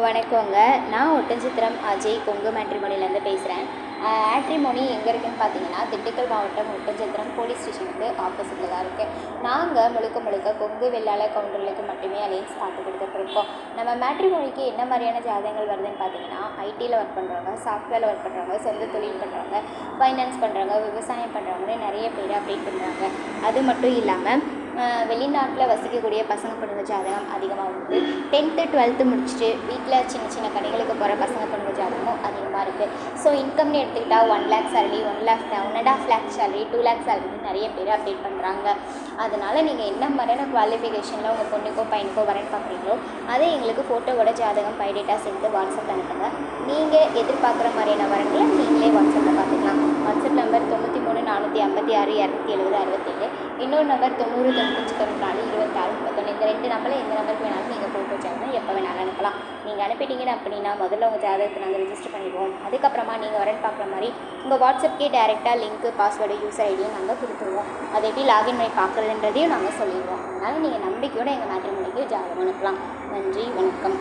வணக்கங்க. நான் ஒட்டன்சத்திரம் அஜய் கொங்கு மேட்ரிமோனிலேருந்து பேசுகிறேன். மேட்ரிமோனி எங்கே இருக்குதுன்னு பார்த்தீங்கன்னா, திண்டுக்கல் மாவட்டம் ஒட்டன்சத்திரம் போலீஸ் ஸ்டேஷனுக்கு ஆப்போசிட்டில் தான் இருக்குது. நாங்கள் முழுக்க கொங்கு வெள்ளாள கவுண்டர்களுக்கு மட்டுமே அலைன்ஸ் பார்த்து கொடுத்துட்ருக்கோம். நம்ம மேட்ரிமோனிக்கு என்ன மாதிரியான ஜாதகங்கள் வருதுன்னு பார்த்தீங்கன்னா, ஐடியில் ஒர்க் பண்ணுறவங்க, சாஃப்ட்வேரில் ஒர்க் பண்ணுறவங்க, சொந்த தொழில் பண்ணுறவங்க, ஃபைனான்ஸ் பண்ணுறவங்க, விவசாயம் பண்ணுறவங்கன்னு நிறைய பேர் அப்டேட் பண்ணுறாங்க. அது மட்டும் இல்லாமல் வெளிநாட்டில் வசிக்கக்கூடிய பசங்க பொண்ணுங்க ஜாதகம் அதிகமாக வருது. 10th 12th முடிச்சுட்டு வீட்டில் சின்ன கடைகளுக்கு போகிற பசங்க பொண்ணுங்க ஜாதகமும் அதிகமாக இருக்குது. ஸோ இன்கம்னு எடுத்துக்கிட்டால் 1 lakh salary, 1.5 lakh salary, 2 lakh salary நிறைய பேர் அப்டேட் பண்ணுறாங்க. அதனால் நீங்கள் என்ன மாதிரியான குவாலிஃபிகேஷனில் உங்கள் பொண்ணுக்கோ பையனுக்கோ வரேன்னு பார்க்குறீங்களோ அதை எங்களுக்கு ஃபோட்டோவோட ஜாதகம் பைடேட்டா சேர்த்து வாட்ஸ்அப்பில் அனுப்புங்க. நீங்கள் எதிர்பார்க்குற மாதிரியான வரங்களை நீங்களே வாட்ஸ்அப்பில் பார்த்துக்கலாம். WhatsApp number 93 456 270 67. இன்னொரு நம்பர் 90 95 94 26 31. இந்த 2 நம்பரில் எந்த நம்பருக்கு வேணாலும் நீங்கள் ஃபோட்டோ ஜாதகம் எப்போ வேணாலும் அனுப்பலாம். நீங்கள் அனுப்பிட்டீங்கன்னா அப்படின்னா முதல்ல உங்கள் ஜாதகத்தை நாங்கள் ரெஜிஸ்டர் பண்ணிடுவோம். அதுக்கப்புறமா நீங்கள் வரேன்னு பார்க்குற மாதிரி உங்கள் வாட்ஸ்அப்கே டேரெக்டாக லிங்க்கு, பாஸ்வேர்டு, யூசர் ஐடியும் நாங்கள் கொடுத்துருவோம். அதை எப்படி லாகின் பண்ணி பார்க்குறதுன்றதையும் நாங்கள் சொல்லிடுவோம். அதனால் நீங்கள் நம்பிக்கையோடு எங்கள் மேட்ரிமோனிக்கு ஜாதகம் அனுப்பலாம். நன்றி, வணக்கம்.